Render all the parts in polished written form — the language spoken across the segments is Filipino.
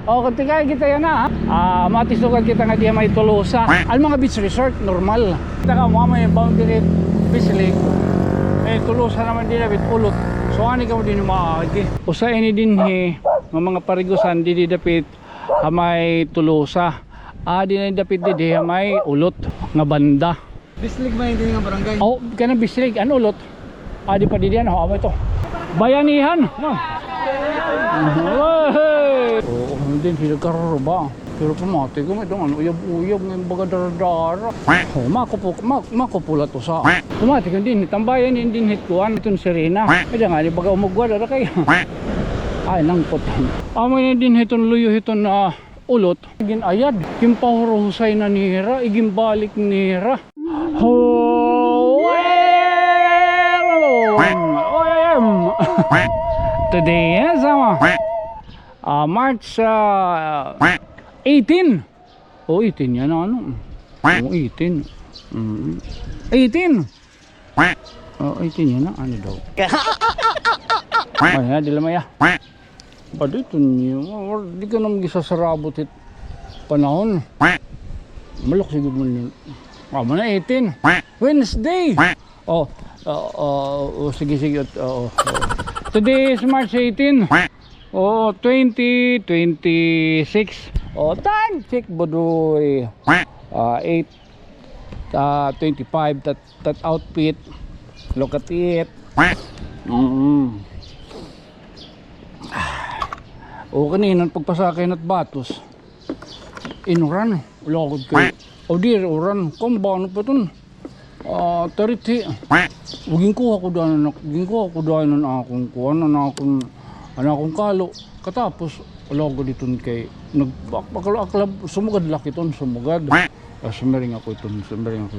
O kung tingay kita yan na matisugan kita nga diya may Tolosa. Ang mga beach resort normal. Kita ka mo may boundary beach lake. Tolosa naman din na bit ulot. So ani ka mo din maagi. Usa ini din ng mga parigusan di dapit may Tolosa. Di na dapit di may ulot nga banda. Bislig man din nga barangay. Oh, kana bislig an ulot. Di pa di diyan ho ito. Bayanihan. Oo, hindi sila karuba. Pero pamati ko may doon, uyab-uyab ng baga daradara. Oh, makupula to sa. Pamati ko din, tambayan din hitkuan. Itong sirena. Kaya nga, di baga umugwa dara kayo. Ay, nangkot. Amay na din hiton luyo hiton na ulot. Igin ayad. Kimpahurusay na nira, igin balik nira. Today, sama. March 18. Oh, 18 yan ano. Oh, 18. 18. Oh, 18 yan ano daw. Ay, di lamaya. Pado ito niyo. Di ka naman gisasarabot it panahon. Malok siguro mo niyo. Mana 18. Wednesday. Oh, sige. Today is March 18. Oh, 2026. Oh, time check bodoy. 8:25 that outfit. Look at it. O kanina pagpasakay at batos. Inuran, ulagod kay. O dir uran, kumbano pa ton. Tariti. Uging ko ako daan na akong kuan na akong kalo. Katapos ulagod iton kay nagpakalaklab sumugad laki ton sumugad. Sumiring ako iton.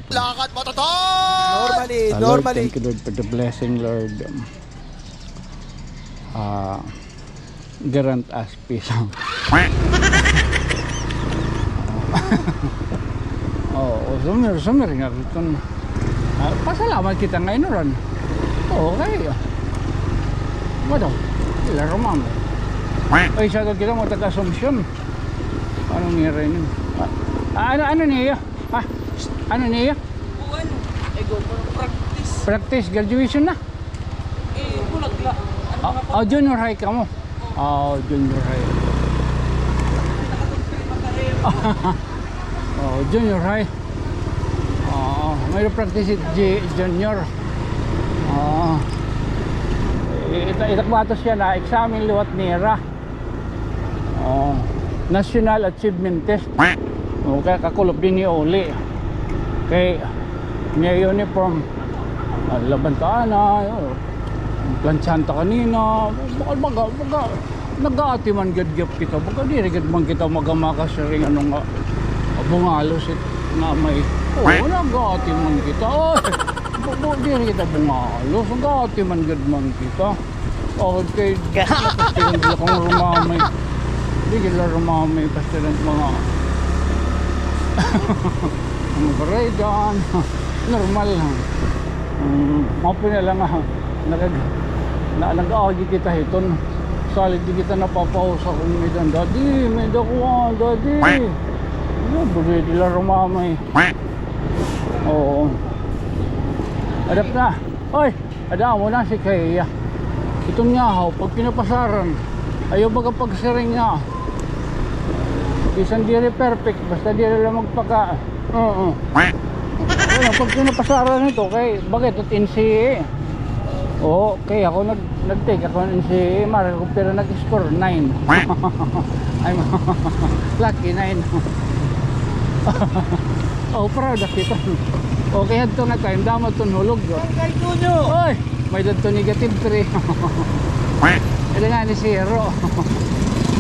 Lakad mo to! Normally. Lord, thank you Lord for the blessing, Lord. Grant us peace. Sumiring ako iton. Pasalamat kita ngayon ron. Okay. Ano? Ilaro mamo. Ay, shoutout kita mo taga-Asumption. Anong nira yun? Ano niya? Ano niya? I go for practice. Practice, graduation na? Bulag la. Junior high ka mo? Junior high. Junior high. May practice junior. Itakbatos siya na examen liwat nira. National Achievement Test. Okay, kakulop din ni Oli. Kay niya uniform. Labantaan na. Plansyan ta kanina. Baga nag-aati man gadgap kita. Baga dirigad man kita magamakas ring anong bungalos nga may. Nag-aati man kita. Diri kita bungalos. Nag-aati man gad man kita. Okay, pastilan sila kong rumamay. Hindi sila rumamay pastilan mga mga baraydan. Normal lang. Mapin na lang nag-aagi kita hiton. Salit di kita napapaw sa kong midan. Daddy, may dakuha, daddy. Budi sila rumamay. Oo. Adapt na. Oy, ada mo na si Kaya. Itong nyahaw, pag pinapasaran, ayaw baga pagsiring nga. Isang diri perfect, basta diri lang magpaka. Oo. Pag pinapasaran ito, kay bakit ito NCA? Oo, kay ako nag-take ako ng NCA, marami ko pero nag-score 9. Ay, lucky 9. Proud ako ito. Okay, hadto na time, damat itong hulog. Kay Tunyo! Oy! May dito negative 3. Ito nga ni 0.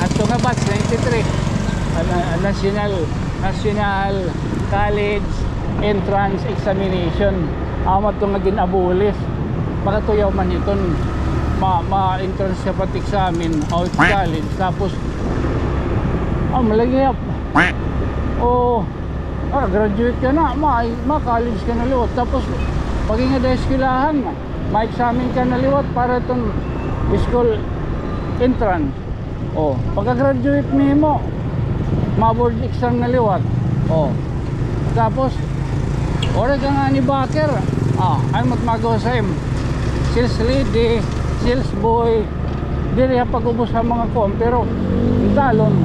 At ito nga batch 93. National College Entrance Examination. Amat ito nga ginabulis. Makatuyaw man ito. Ma-entrance siya pati examin. Out college. Tapos malagyan. Graduate ka na. Ma-college ka na liwat. Tapos pag nga dahil eskwelahan, ma-examine ka na liwat para itong school entrance. Oh, pagka-graduate mo, ma-board exam na liwat. Oh. Tapos, ora ka nga ni Baker. Ay magmagawa sa sales lady, sales boy. Dili pag-ubos sa mga kom, pero yung talon,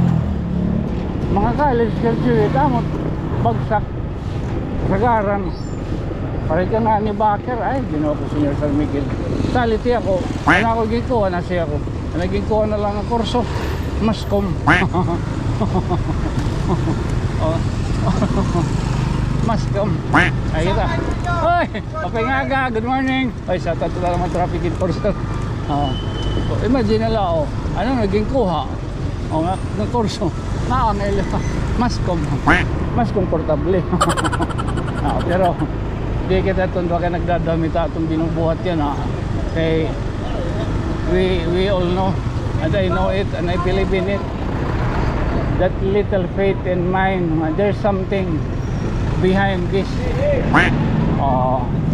mga college graduate, amot, bagsak, sagaran. Pareho ka nga ni Baker, ay, ginawa ko Senior San Miguel. Saliti ako, ano ako gikuha na siya ako. Naging kuha na lang ang kurso, mascom. Mascom. Ay, ito. Hoy, kapingaga, good morning. Ay, sa tatlo naman traffic enforcer. Imagine nila, ano naging kuha? Ng kurso. Naangel, mascom. Mas komportable. Pero, di kita ito, baka nagdadamit itong binubuhat yan. Kay, we all know, and I know it, and I believe in it. That little faith in mine, there's something behind this.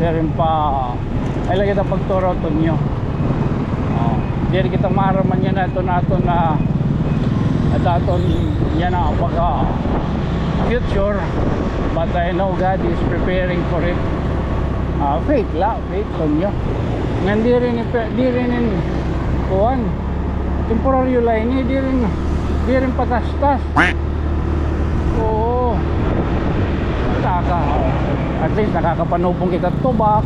Serin pa, ay lagi kita pagturo ito nyo. Di kita maraman yan ito na ito na at aton yan ang pagka future, but I know God is preparing for it. Faith ito nyo. Di rin kuhan temporary line, di rin patastas. Oo, at least nakakapanupong kita tubak.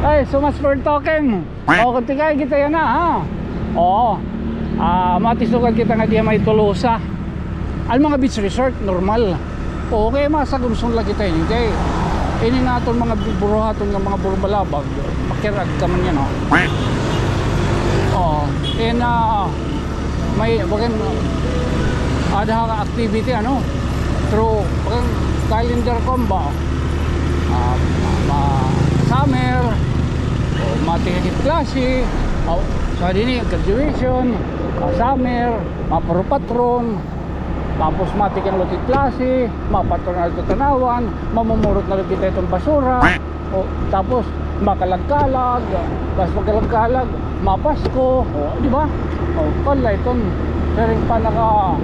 Ay, so much for talking. Kung tigay kita yan ha. Matisukan kita nga di may Tolosa. Ang mga beach resort normal. Okay, masagumsun lang kita yun. Okay, ini naton mga buruhaton ng mga burubalabag, makirag ka man yan. May bagan ada activity through bagan calendar comba, summer, matikit klase, sa dini graduation, summer, patron, tapos matikang lutit klase, mapatron na ito tanawan, mamumurot na kita itong basura, tapos makalagkalag, tapos makalagkalag, mapasko, di ba? Kala itong sering pa naka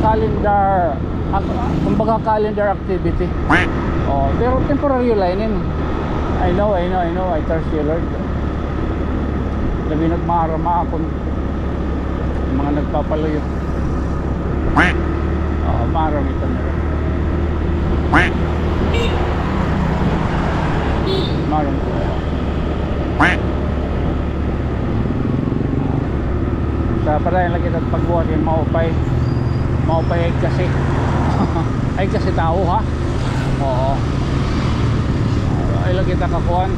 calendar, kumbaga calendar activity. Pero temporary lining. I know, I trust you, Lord. Labi nagmarama akong mga nagpapalayo. Maram ito na rin. Maram ito na rin. Sa parayan lang kita pagbuhat yung maupay ay kasi ay kasi tao ha. Ay lang kita kakuhan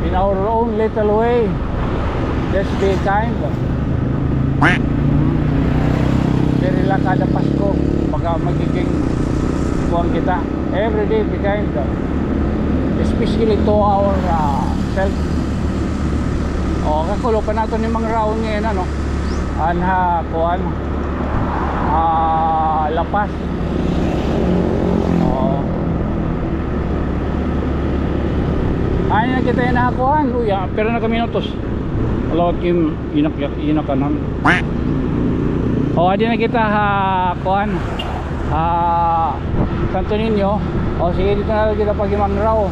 in our own little way. Let's be kind. Very lang kada Pasko pagka magiging kuhan kita everyday be kind, especially to our self. Kakulo pa nato ni mga raon ngayon anha kuan lapas. Ay na kita inakuan luya pero na kami minutos alawat kim inakanan. Adi na kita kuan Santo Niño. Sige dito na kita pag imang raw.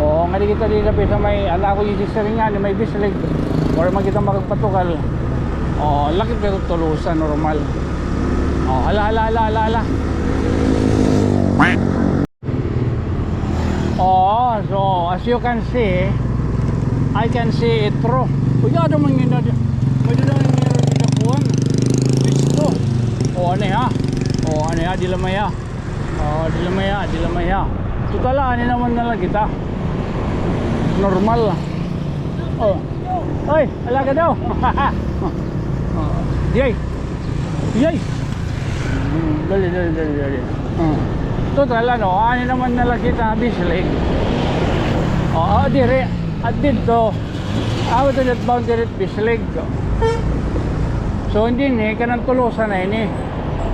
Nga di kita dito sa may anak ko yung sister niya ni may bislig or magkita makagpatukal. Lakit pero Tolosa normal. Ala. So as you can see, I can see it through. Kuya naman yun na may doon yung nirakuan bisto. Ano ya dilamaya. Dilamaya tutala ani naman na lang kita normal. Oy, alaga daw. Yay. Dali. Total ani naman na lang kita bislig. Dire at dito out of that boundary bislig. So hindi ni kanang Tolosa na ini.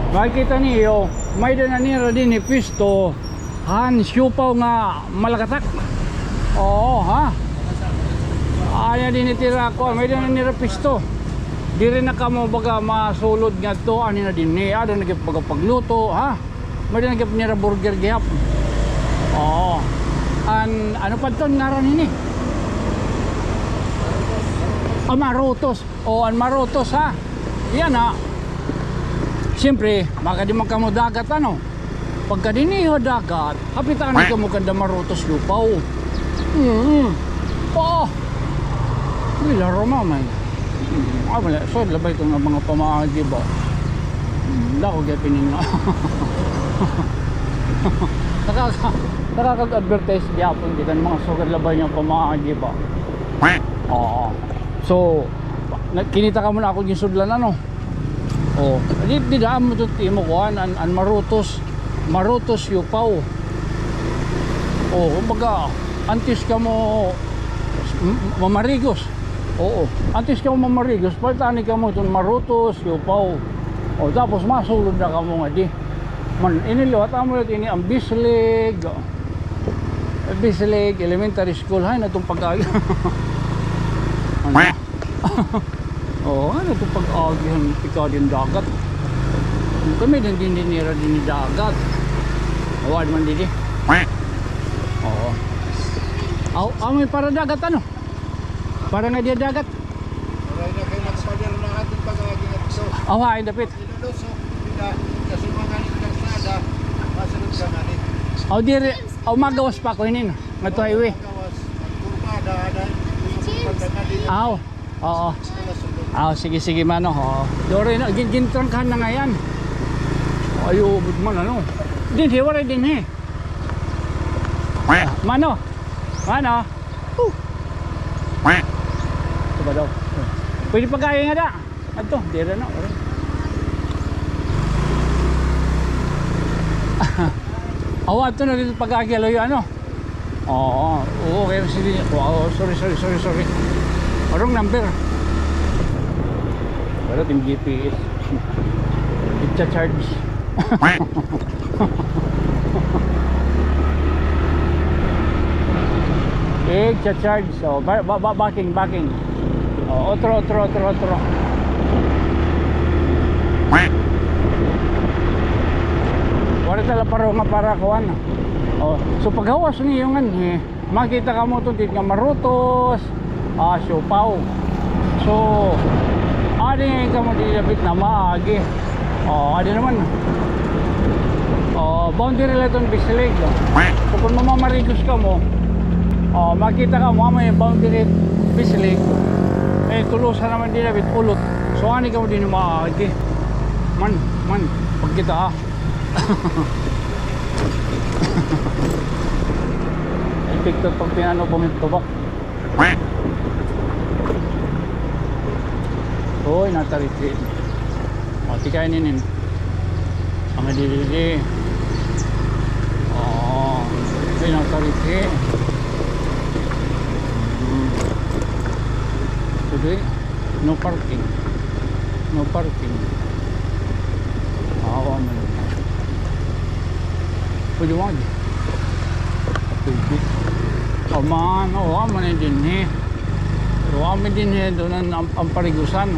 Makikita niyo may nanira din ni pisto han siupaw nga malagatak. Aya din itira ko may nanira pisto di rin na kamo baga masulod nga to ani na din ni ada nagip baga pagluto ha may nagip nira burger gihap oh ano pa to ngaran ini marutos o an marutos ha yan ha siyempre baka di man kamo dagat ano pagka diniho dagat hapitan ka mo kanda marutos lupaw oh wala romamay wala so labay ko nga mga pamaagi ba wala ko gaya pininga nakakag-advertise gapon di kan mga sugar labay niya pamaagi ba oo so kinita ka muna ako yung sudlan ano oh di daan mo ito timo ko an marutos yupaw oh kumbaga antis ka mo mamarigos oo antis ka mo mamarigos paltani ka mo itong marutos yupaw o tapos masulod na ka mo nga di man iniliwat mo ito ini ang Bislig Elementary School hay na itong pag-agi ano oo ano itong pag-agihan ikaw din dagat kami din dinira din dagat awad man didi oo may para dagat ano para nga dia dagat Maray na kayo nagsadyar na ating pag-agi at so. ay dapit Nilulusok, kasi mga kalsada, masunod ka nga ni. dire magawas pa ko hinin nga to highway Gawas, magkurbada, pagdangali oo sige mano ho dore na gintrangkan na nga yan ayo man ano din hiwalay din he mano ito ba daw pwede pagkaya nga da ato dire na awa ito na dito pagkagalo yung ano oo okay sige sorry anong number wala yung GPS i-charge i-charge so backing otro wala tala paro nga para kuan so paghawas niyo nga makita ka mo ito nga marutos siopaw so adi ka mo dilapit na maagi adi naman boundary lang itong Bislig so kung mamamarigos ka mo makita ka mo may boundary Bislig tulusan naman dilapit ulot so ani ka mo din maagi man pag kita TikTok pag pinano pumitubak oy natariti tikain ninin ang adilili ay natariti today no parking man pwede wag man din pero amin din doon ang parigusan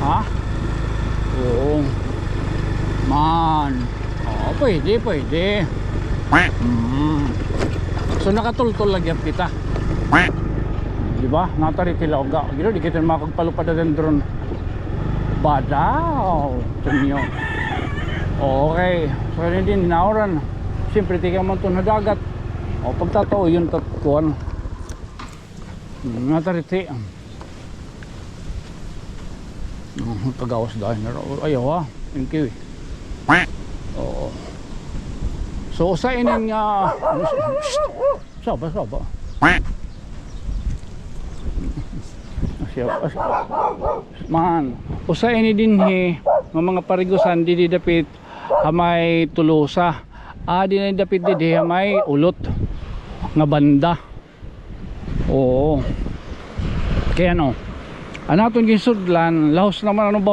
ha oo man pwede so nakatultol lagi kita diba nataritilaw ga gino di kita makagpalupad na drone badaw tunyo okay so yun din nauran siyempre tika mo ito na dagat pagtatao yun tatkuan natariti pagawas dahil na ayaw thank you so usainin nga saba man usainin din mga parigusan di dapit hamay tulusa di na dapit di hamay ulot nga banda oo kaya anaton ginsudlan lahos naman anong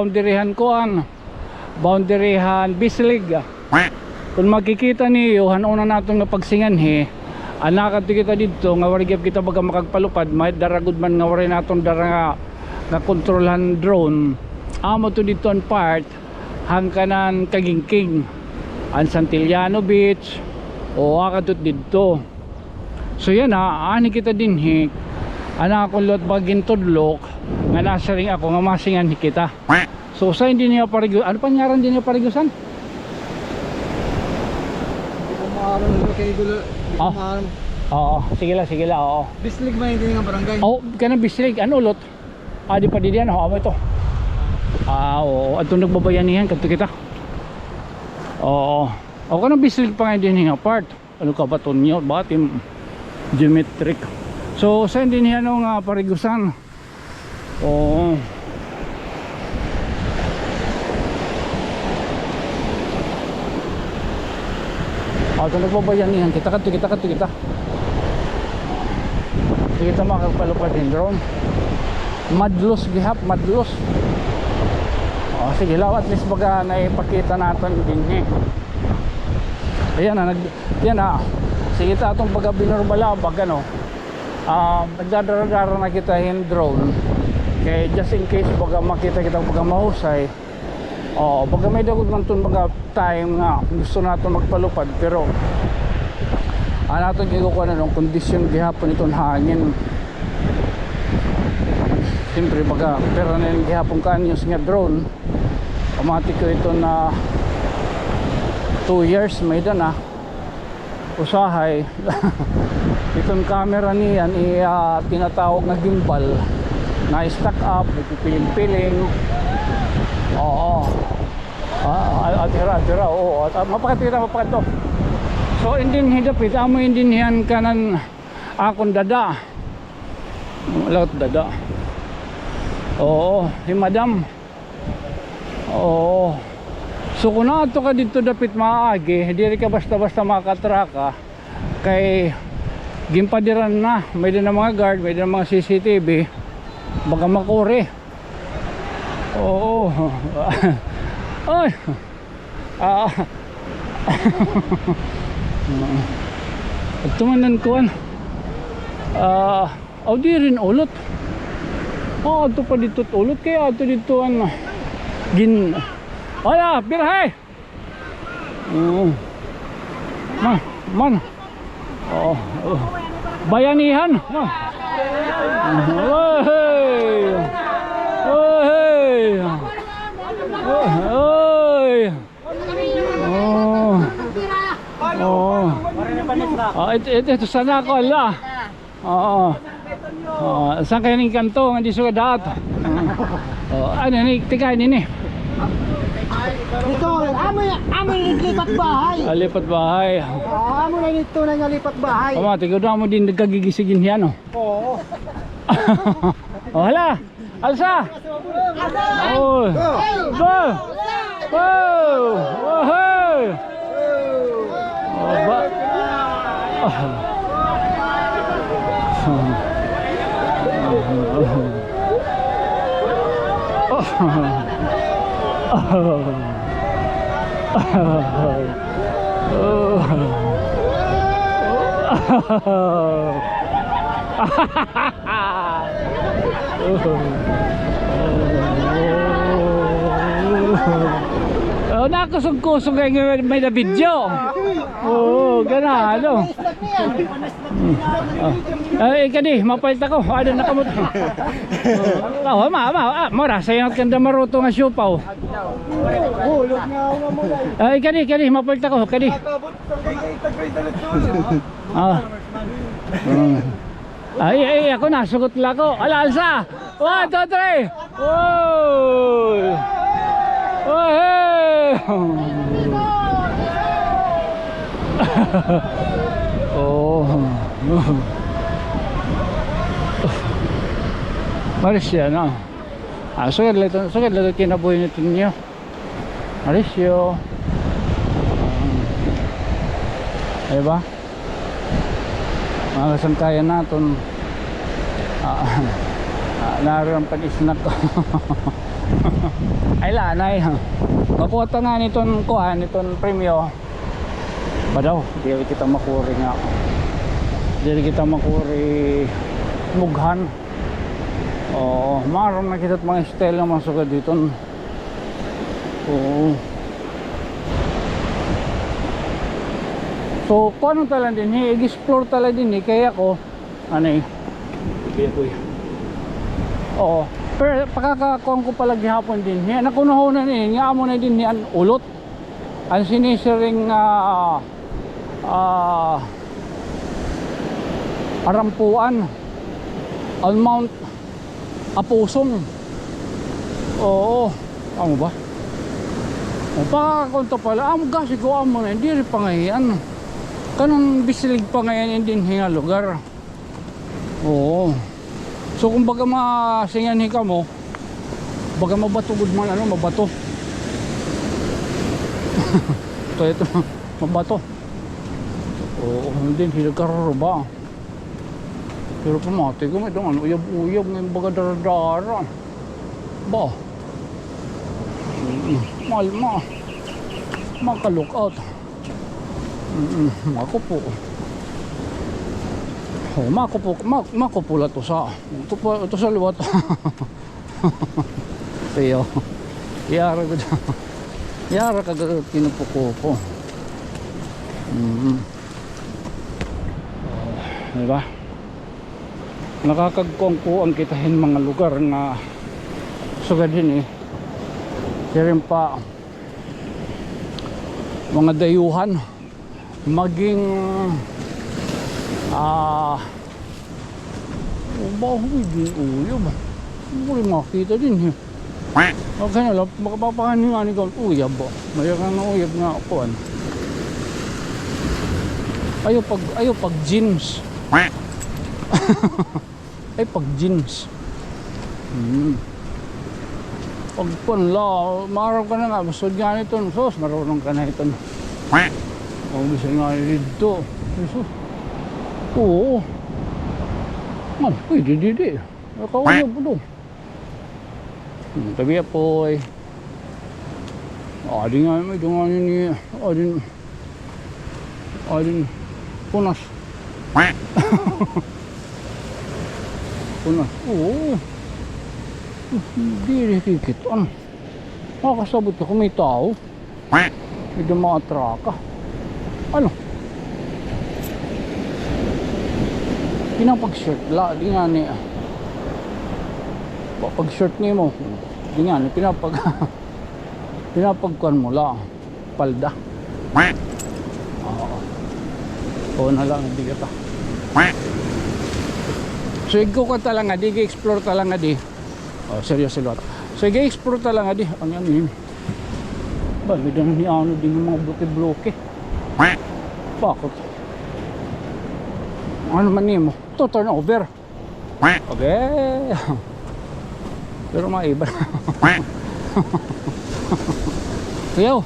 boundaryhan Bislig kung makikita niyo hanon na naton nga pagsingan anakat kita dito nga warigap kita baga makagpalupad may daragod man nga waray naton dara na kontrolhan drone amo to dito ang part hangkanan Kagingking ang Santillano Beach o akadot dito. So yan ani kita din hik ana akong lot bagin tudlok nga nasa ring ako nga masingan kita. So sa hindi niya parigo ano panyaran din niya parigusan? Oo, sige lang, oo. Bislig ba hindi nga barangay? Oo, kanang bislig, ano ulot? Di pa diyan, amo ito. Oo, ato nagbabayanihan kadto kita. Oo. O kanang bislig pa nga din nga part. Ano ka ba to niyo? Batim geometric. So, sa hindi niya nga parigusan. Oo. Ato nagbabayanihan kita kadto kita. Hindi kita makapalupad yung drone. Madlos gihap, madlos. Sige lang, at least baga naipakita natin din ayan na sige ta itong baga binormala baga no nagdadara-dara na kita yung drone kaya just in case baga makita kita baga mahusay baga may dagot man itong baga time nga gusto natin magpalupad pero natin ikukuha na ng kondisyon gihapon itong hangin siyempre baga pero na yung gihapon kanyos nga drone automatic ko ito na 2 years may dan usahay itong camera niyan tinatawag na gimbal na stack up pipiling-piling atira oo mapakatira so indin hidapit amo indin yan kanan akong dada laut dada oo si madam oo so kung nato ka dito dapit maagi diri ka basta-basta makatraka kay gimpadiran na may din na mga guard may din na mga CCTV baka makuri oo ay tumanan ko di rin ulot ito pa dito ulot kaya ito dito wala, birahe. Man. Bayanihan. Ito sana ako ala. Saan kayo ng kanto nga di suka dato. Ano ni tigay nini. Dito, amo lipat bahay. Lipat bahay. Amo na dito na lipat bahay. Tigaw na mo din nagkagigisigin yan Oo. Hala. Alsa. Oh. Go. Go. Hey. Nakusog-kusog ay may na video. Ganado. Kani mapalit ako. Ano nakamot. Mora sayo kanda maruto nga siupaw. Kani mapalit ako. Kani. Ako nasugot lang ako. Alsa. 1, 2, 3. Hey! Marisya na. Sugad lang kinabuhi nito niyo. Marisyo. Diba? Mga kasangkayan natin. Naroon pag-isnak ko. Ay lanay kaputa nga niton kuhan niton premyo ba daw di kita makuri nga di kita makuri mughan Oo, maram nakita at mga stela mga sugad dito. Oo. So, kung anong talang din, i-explore talaga din kaya ko, ano kaya ko oo. Pero pakakakuan ko pala gihapon din, nakunahonan nga mo na din yan ulot. Ang sinisiring Arampuan on Mount Apusong. Oo, amo ba? O pakakunta pala, amo gasi ko amo na, hindi rin pa ngayon. Kanang bisilig pa ngayon din hinga lugar. Oo. So kung baga masingan ka mo, baga mabatugod man ano, mabato. ito, mabato. Oo, hindi hilagkararo ba? Pero pamati ko may doon, uyab-uyab ngayon baga daradara. Ba? Maka-lookout. Makupo. Oh, makupula to sa. Ito sa liwat. Sayo. Yara ko dyan. Yara ka kinupuko ko. Diba? Nakakagkongko ang kitahin mga lugar na sugad din Sirin pa mga dayuhan maging bahoy din uyab. Muli makita din okay na lang makapapahan nga ni uyab mayroon na uyab nga ako ayaw pag jeans ay pag jeans pag punla marap ka na nga masod nga nito sos marunong ka na ito o bisa nga dito sos oo man pwede didi nakawala po doon tabi po adi nga may dungan ni adin punas punas oo hindi rikikit makakasabot ka kung may tao may dumatra ka ano pinapag-shirt la di nga ni pag-shirt ni mo di nga ni pinapagkuhan mo la palda oo na lang hindi ka so ikaw ka talaga di explore talaga di seryoso lot so explore talaga di ang yan yun ba may dana ni ano din yung mga bloke-bloke bakit ano man niyo mo to turn over okay pero maiba kuyaw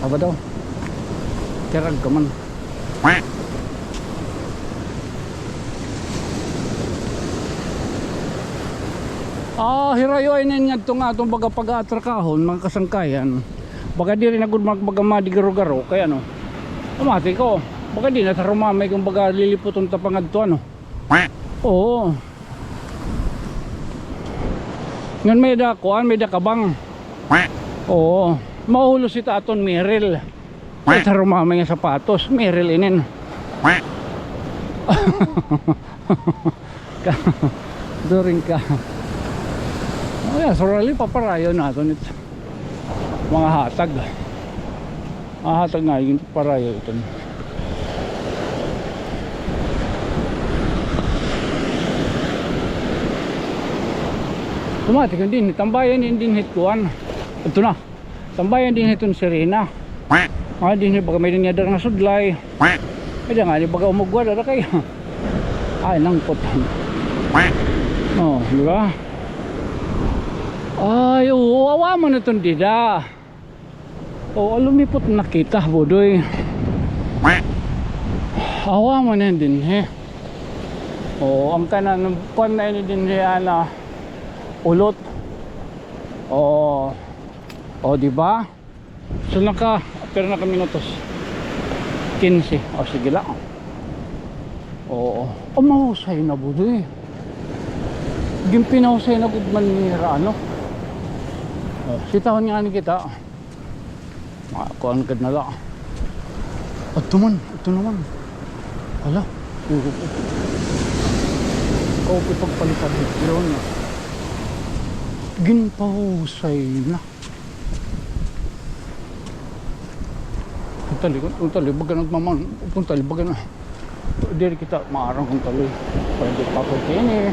aba daw karag ka man hirayo ay nga ito nga itong baga pag-atrakahon mga kasangkayan baga di rin agad magmagmadi garo-garo kaya no amati ko baga di na tarumamay kung baga liliputon tapangad to ano oo ngan may da kuan may da kabang oo mahulo si taton Meril ay tarumamay nga sapatos Meril inin during ka ayan sorali paparayo natin ito mga hatag nga yung paparayo ito tumatik din tambayan din hituan ito na tambayan din hitun Serena din baga may din nga sudlay ay nga di baga umugwad ada kayo ay nangkot oh di ba ay awa mo na itong dida lumipot na kita bodoy awa mo na din ang kanan pan na ini din na ulot diba so pero naka minutos 15 sige lang mahusay na bodoy gimpinahusay na gud manira ano. Sitahon nga ni kita. Makakuan gud na la. Ito naman. Ala. Ikaw ipagpalitan yun. Ginpahusay na. Untali, baga nagmaman. Untali, baga na. Diri kita maarang untali. Pwede paputin eh.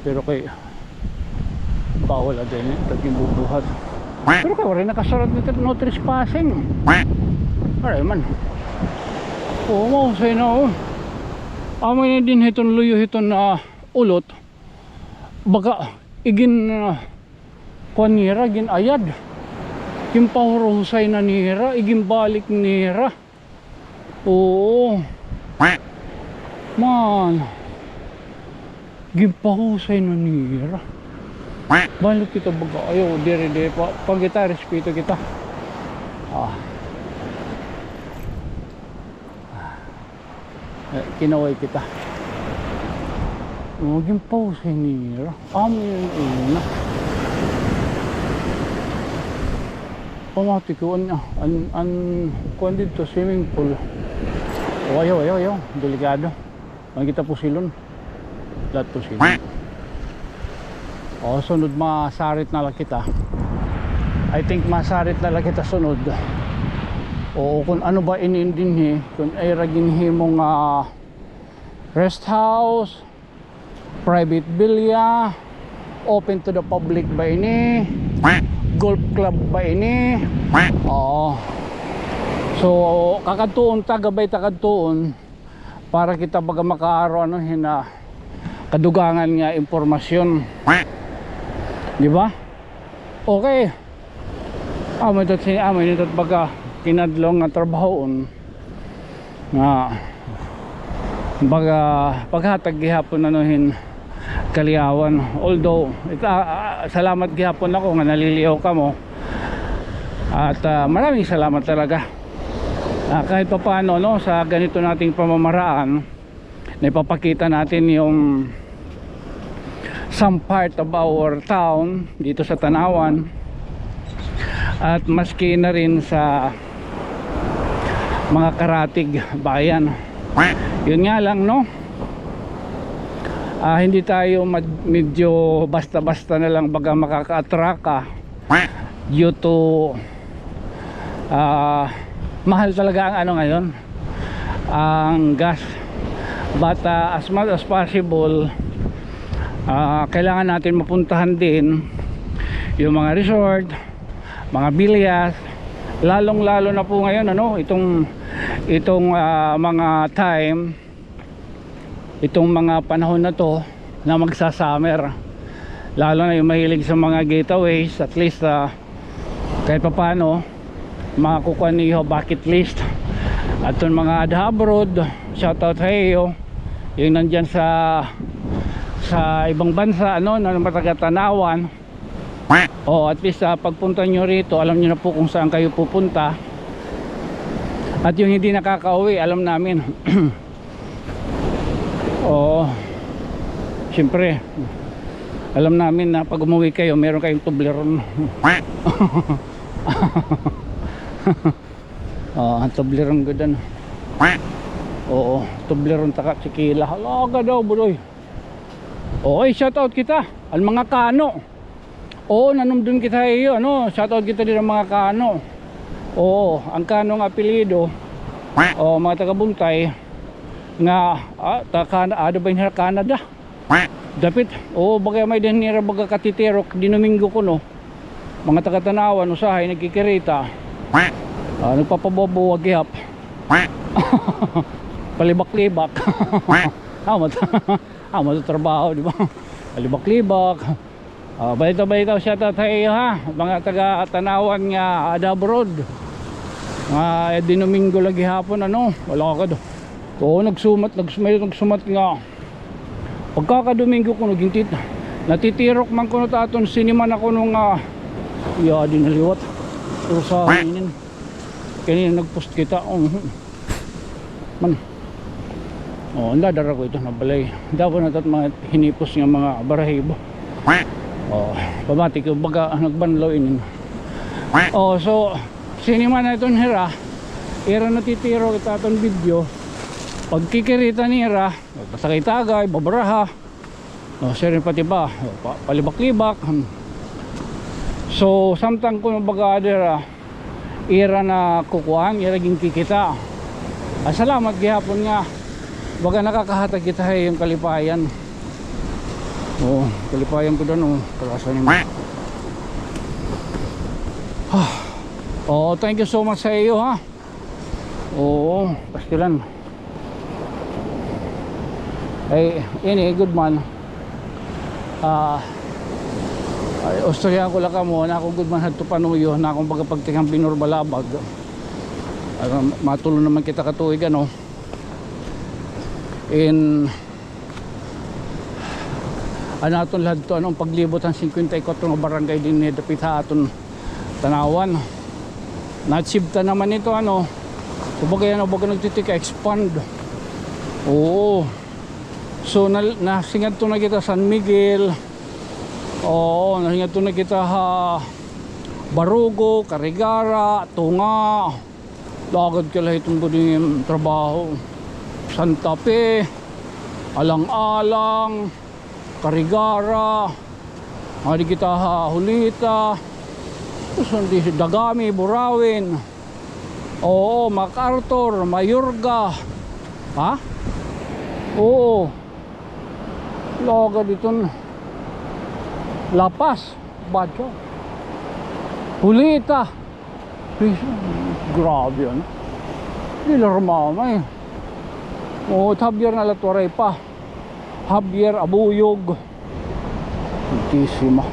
Pero kay bawal na din taging bubuhat. Pero kaya rin nakasarat nito no trespassing. Aray man. Oo mo say na amoy na din hiton luyo hiton na ulot. Baga igin panira gin ayad. Kim pahurusay na nira igin balik nira. Oo. Man. Gimpahusay na nira. Balik kita baga. Ayaw, dire pa. Pag kita, respeto kita. Kinaway kita. Gimpahusay nira. Amoy yung una. Pamati ko, kuwan dito, swimming pool. Ayaw. Delikado. Makikita po silon. Lahat po silon. Sunod masarit na lang kita. I think masarit na lang kita sunod. Kung ano ba inindinhi, kung ay raginhi mong rest house, private villa, open to the public ba ini, golf club ba ini. So kakatuon tagabay takatuon para kita baga makaaro ano hina kadugangan nga impormasyon. Di ba? Okay. May dito baga kinadlong nga trabahoon nga baga paghatag gihapon anuhin Kaliawan. Although salamat gihapon ako nga naliliyaw ka mo. At maraming salamat talaga. Kahit pa paano no, sa ganito nating pamamaraan na ipapakita natin yung some part of our town dito sa Tanawan, at maski na rin sa mga karatig bayan. Yun nga lang no, hindi tayo medyo basta-basta na lang baga makaka-attract due to mahal talaga ang ano ngayon, ang gas. But as much as possible, kailangan natin mapuntahan din yung mga resort, mga bilyas, lalong lalo na po ngayon ano, itong mga time, itong mga panahon na to na magsa-summer, lalo na yung mahilig sa mga getaways. At least kahit pa paano makakukuha niyo bucket list. At yung mga adha abroad, shoutout sa iyo yung nandyan sa ibang bansa ano, na mataga-Tanawan. At least pagpunta nyo rito, alam nyo na po kung saan kayo pupunta. At yung hindi nakakauwi, alam namin. Siyempre alam namin na pag umuwi kayo, meron kayong Toblerone. Toblerone gadan. Toblerone taka sikila. Halaga daw budoy. Shoutout kita al mga kano. Nanumdun kita iyo ano, shoutout kita din ang mga kano. Ang kanong apelyido mga taga Buntay nga ada ba yung Canada? Dapit. Bagay may din nira baga katitirok dinumingo ko no. Mga taga Tanawan usahay nagkikirita. Nagpapabobo wagyap. Palibak-libak. Amat trabaho, di ba? Palibak-libak. Balita-balita shoutout sa iyo ha, mga taga Tanawan nga ada abroad. Dinumingo lagi hapon ano, wala ka do. Nagsumat nga. Pagkakadomingo ko nagintit. Natitirok man ko na taton siniman ako nung dinaliwat. Pero sa kanina nagpost kita. Man. Oh, andadara ko ito na balay. Dapat natat mga hinipos ng mga barahibo. Oh, pamati ko baga nagbanlaw inin. Oh, so sinima na itong hira. Ira natitiro kita itong video. Pagkikirita nira, pasakay tagay, babaraha. Oh, siya rin pati ba? Oh, palibak-libak. So, samtang ko baga dira, ira na kukuhan, ira ging kikita. Salamat gihapon nga. Baga nakakahatag kita yung kalipayan. Oh, kalipayan ko doon, oh. Kalasan mo. Oh, thank you so much sa iyo, ha. Oo, pastilan. Ay, ini good man. Australian ko lang ka mo na akong good man hadto panuyo na akong pagpagtingang binurbalabag. Matulo naman kita katuig ano. In aton lahat to anong paglibot ang 54 nga barangay din ni dapit ha aton Tanawan. Na-achieve ta naman ito ano. Kumbaga yan baga nagtitika expand. Oo. So nasingad to na kita San Miguel. Oo, nasingad to na kita ha Barugo, Carigara, Tunga. Lagad kala itong buding trabaho. Santa Fe, Alang-alang, Carigara, di kita Hulita, Dagami, Burawin, oo, MacArthur, Mayorga, ha? Oo, laga dito, Lapas, Badyo, Hulita, grabe yan, hindi larmama eh. Oh, Javier na Latuaray pa. Javier Abuyog. Antisima.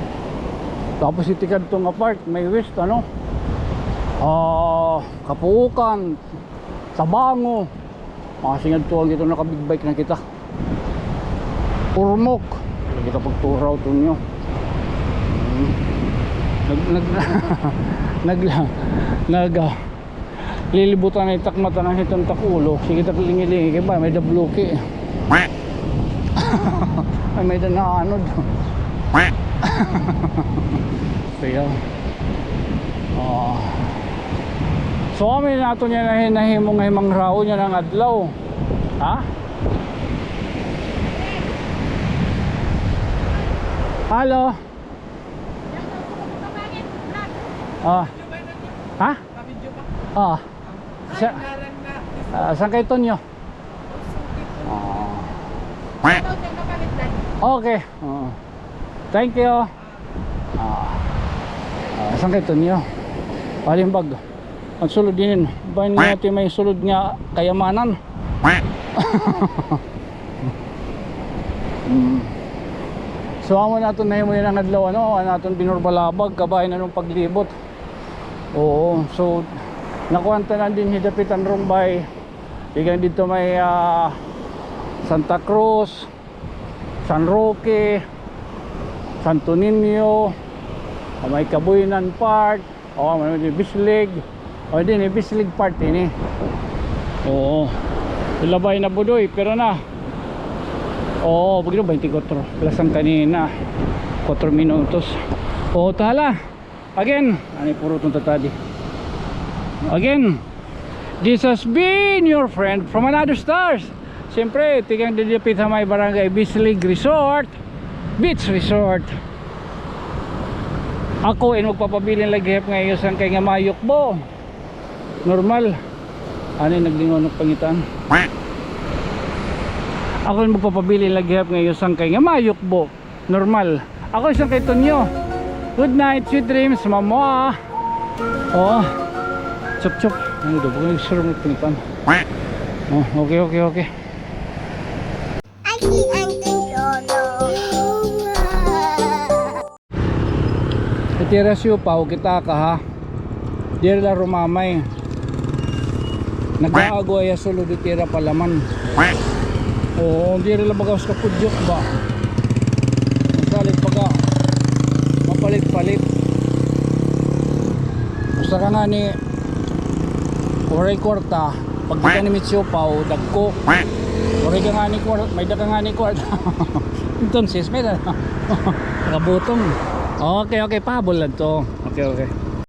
Tapos itikad itong apart. May west ano. Kapuukan. Tabango. Masingad to ang ito nakabig bike na kita. Urmok. Kita pagturaw ito nyo. Lilibutan na itakmata ng hitong takulo. Sige taklingi-lingi kaya ba? May dabluki. Ay may danaanod. Kaya so kami nato niya na hinahimong himang rao niya ng adlaw. Ha? Hello? Ha? Saan kayo Tonyo? Okay. Thank you. Saan kayo Tonyo? Palimbag. Ang sulod din. Bayan natin may sulod nga kayamanan. So amo natin na himo yan ang adlaw ano, natin binurbalabag kabahin anong paglibot. Oo, so nakuwanta na din hidapitan rumbay. Igan dito may Santa Cruz, San Roque, Santo Niño, may Kabuyanan Park, may Bislig, din Bislig Park ini. Oo. Ilabay na budoy pero na. Oo, bugino 24 plus ang kanina 4 minutos. Oo, tala. Again, ani puro tong tatadi. Again, this has been your friend from another stars. Siyempre, tigang didipit sa may barangay Bislig Resort, Beach Resort. Ako ay magpapabiling laghihap ngayon sa kay nga mayukbo. Normal. Ano yung naglingon ng pangitan? Ako ay magpapabiling laghihap ngayon sa kay nga mayukbo. Normal. Ako isang kay Tonyo. Good night, sweet dreams, mama. Oh. Chup chup. Ano daw? Bakit nag-serve ng pangitan? Oh, okay. Itira siupaw kita ka ha. Dira la rumamay. Nag-aago ay sulod itira palaman. Oo, dira la bagawas ka pudyok ba. Masalit pagka mapalit-palit. Basta ka nga ni oray kwarta. Pag kita ni Mitsiupaw, dagko. May ka nga ni kwart. May daka nga ni kwart. Entonces, may na. Nakabutong. Okay, pahabol lang to. Okay.